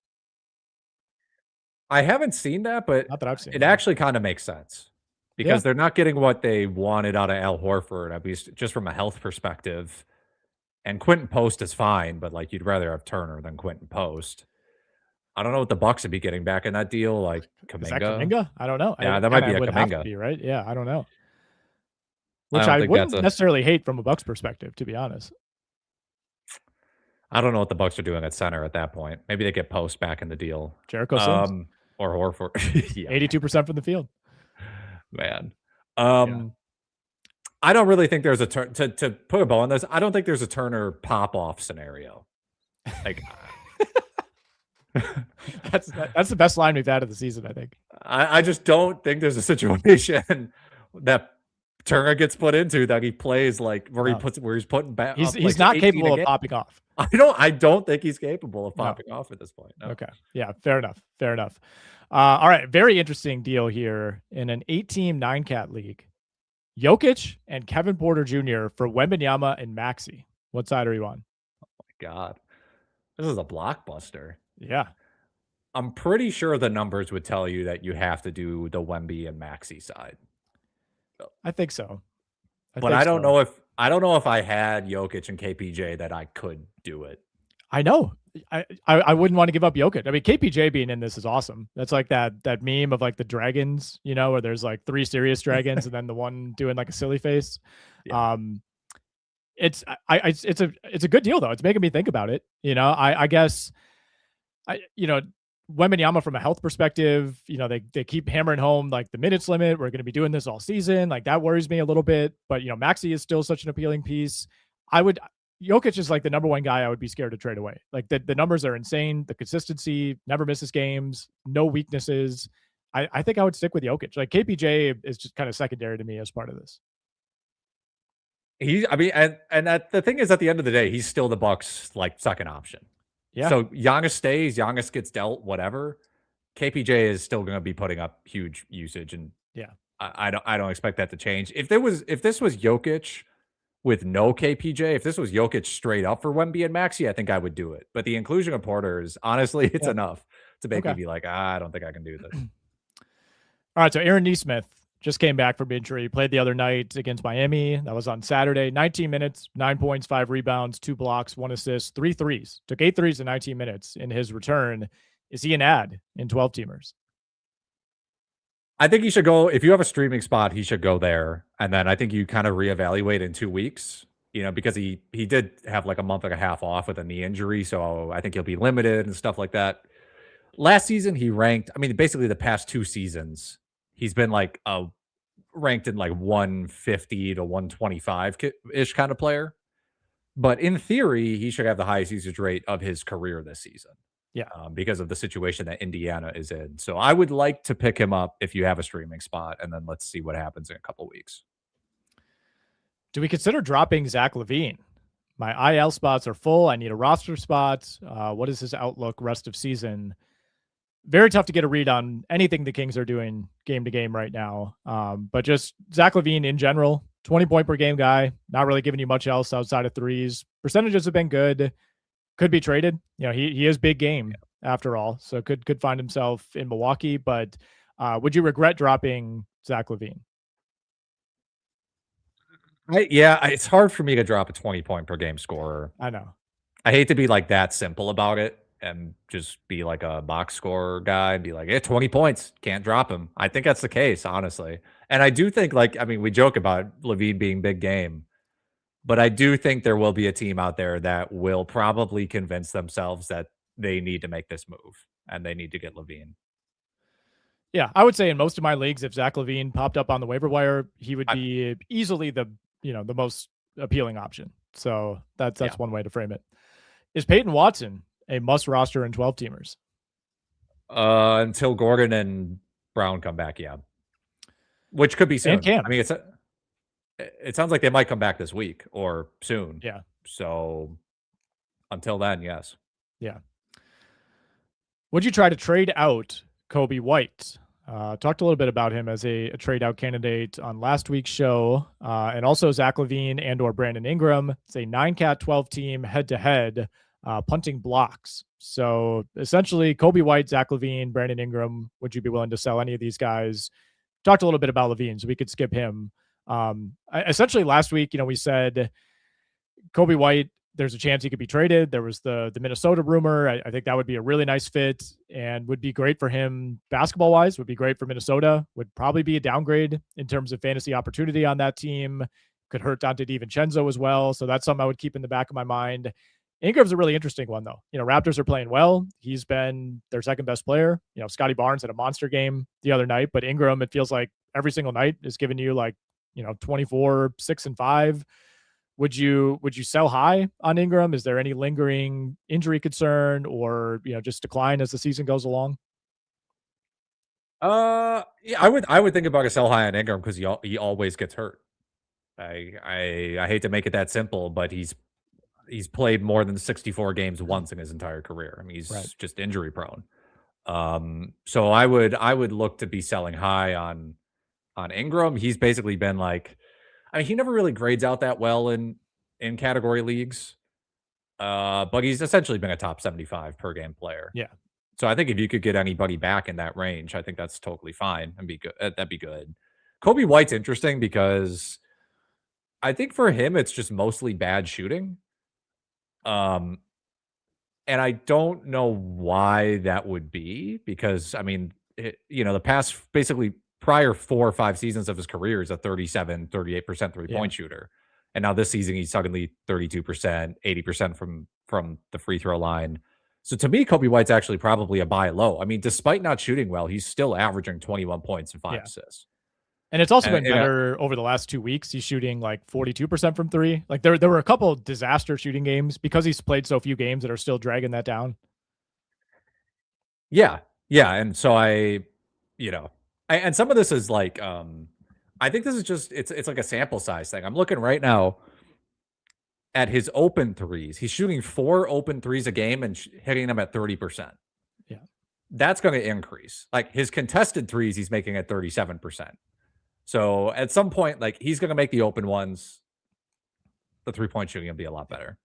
I haven't seen that, but not that I've seen it actually kind of makes sense because they're not getting what they wanted out of Al Horford, at least just from a health perspective. And Quentin Post is fine, but like you'd rather have Turner than Quentin Post. I don't know what the Bucks would be getting back in that deal, like Kuminga. Is that Kuminga? I don't know. Yeah, that might be a Kuminga, right? Yeah, I don't know. which I wouldn't necessarily hate from a Bucks perspective, to be honest. I don't know what the Bucks are doing at center at that point. Maybe they get Post back in the deal. Jericho Sims. Or Horford. Yeah. 82% from the field. Man. I don't really think there's a to put a bow on this. I don't think there's a Turner pop-off scenario. Like that's the best line we've had of the season, I think. I just don't think there's a situation that Turner gets put into that he plays like where he's putting back. He's not capable of popping off. I don't think he's capable of popping off at this point. No. Okay. Yeah, fair enough. All right, very interesting deal here in an 8-team 9-cat league. Jokic and Kevin Porter Jr. for Wembanyama and Maxey. What side are you on? Oh my God. This is a blockbuster. Yeah. I'm pretty sure the numbers would tell you that you have to do the Wemby and Maxey side. I think so. I don't know if I had Jokic and KPJ that I could do it. I know. I wouldn't want to give up Jokic. I mean, KPJ being in this is awesome. That's like that meme of like the dragons, where there's like 3 serious dragons and then the one doing like a silly face. Yeah. It's a good deal though. It's making me think about it. I guess Wembanyama from a health perspective, they keep hammering home like the minutes limit. We're going to be doing this all season. Like that worries me a little bit, but Maxey is still such an appealing piece. Jokic is like the number one guy I would be scared to trade away. Like the numbers are insane. The consistency, never misses games, no weaknesses. I think I would stick with Jokic. Like KPJ is just kind of secondary to me as part of this. The thing is, at the end of the day, he's still the Bucks like second option. Yeah. So Giannis stays, Giannis gets dealt, whatever. KPJ is still going to be putting up huge usage, and yeah, I don't expect that to change. If this was Jokic with no KPJ, if this was Jokic straight up for Wemby and Maxey, I think I would do it. But the inclusion of Porter is honestly, it's enough to make me be like, I don't think I can do this. All right, so Aaron Nesmith just came back from injury, played the other night against Miami. That was on Saturday. 19 minutes, 9 points, 5 rebounds, 2 blocks, 1 assist, 3 threes. Took 8 threes in 19 minutes in his return. Is he an ad in 12-teamers? I think he should go. If you have a streaming spot, he should go there. And then I think you kind of reevaluate in 2 weeks, because he did have like a month and a half off with a knee injury. So I think he'll be limited and stuff like that. Last season, he ranked, basically the past 2 seasons, he's been like ranked in like 150 to 125-ish kind of player. But in theory, he should have the highest usage rate of his career this season. Yeah. Because of the situation that Indiana is in. So I would like to pick him up if you have a streaming spot, and then let's see what happens in a couple weeks. Do we consider dropping Zach LaVine? My IL spots are full. I need a roster spot. What is his outlook rest of season? Very tough to get a read on anything the Kings are doing game to game right now. But just Zach LaVine in general, 20-point per game guy, not really giving you much else outside of threes. Percentages have been good. Could be traded. He is big game after all, so could find himself in Milwaukee. But would you regret dropping Zach LaVine? It's hard for me to drop a 20-point per game scorer. I know. I hate to be like that simple about it and just be like a box score guy and be like, 20 points, can't drop him. I think that's the case, honestly. And I do think we joke about LaVine being big game, but I do think there will be a team out there that will probably convince themselves that they need to make this move and they need to get LaVine. Yeah, I would say in most of my leagues, if Zach LaVine popped up on the waiver wire, he would be easily the most appealing option. So that's one way to frame it. Is Peyton Watson a must roster in 12-teamers? Until Gordon and Brown come back, yeah. Which could be soon. And Cam. It sounds like they might come back this week or soon. Yeah. So until then, yes. Yeah. Would you try to trade out Coby White? Talked a little bit about him as a trade out candidate on last week's show. And also Zach LaVine and or Brandon Ingram. It's a 9-cat 12-team head-to-head punting blocks. So essentially Coby White, Zach LaVine, Brandon Ingram. Would you be willing to sell any of these guys? Talked a little bit about LaVine, so we could skip him. Essentially last week, we said Coby White there's a chance he could be traded. There was the Minnesota rumor. I think that would be a really nice fit and would be great for him basketball wise, would be great for Minnesota, would probably be a downgrade in terms of fantasy opportunity on that team. Could hurt Dante DiVincenzo as well. So that's something I would keep in the back of my mind. Ingram's a really interesting one, though. Raptors are playing well. He's been their second best player. Scotty Barnes had a monster game the other night, but Ingram, it feels like every single night is giving you 24, 6 and 5. Would you sell high on Ingram? Is there any lingering injury concern or, just decline as the season goes along? Yeah, I would think about a sell high on Ingram because he always gets hurt. I hate to make it that simple, but he's played more than 64 games once in his entire career. I mean, he's just injury prone. So I would look to be selling high on Ingram. He's basically been he never really grades out that well in category leagues. But he's essentially been a top 75 per game player. Yeah. So I think if you could get anybody back in that range, I think that's totally fine and be good. That'd be good. Coby White's interesting because I think for him, it's just mostly bad shooting. And I don't know why that would be because, the past basically prior 4 or 5 seasons of his career is a 37, 38% three-point shooter. And now this season, he's suddenly 32%, 80% from the free throw line. So to me, Coby White's actually probably a buy low. I mean, despite not shooting well, he's still averaging 21 points and 5 assists. And it's also been better over the last 2 weeks. He's shooting 42% from 3. There were a couple of disaster shooting games because he's played so few games that are still dragging that down. Yeah. Yeah. And so and some of this is I think this is just, it's like a sample size thing. I'm looking right now at his open threes. He's shooting 4 open threes a game and hitting them at 30%. Yeah. That's going to increase. His contested threes, he's making at 37%. So at some point, he's going to make the open ones. The 3-point shooting will be a lot better.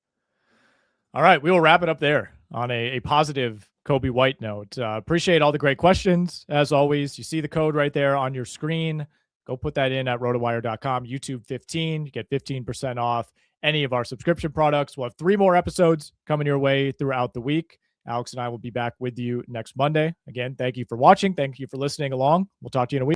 All right. We will wrap it up there on a positive Coby White note. Appreciate all the great questions. As always, you see the code right there on your screen. Go put that in at rotowire.com, YouTube 15. You get 15% off any of our subscription products. We'll have 3 more episodes coming your way throughout the week. Alex and I will be back with you next Monday. Again, thank you for watching. Thank you for listening along. We'll talk to you in a week.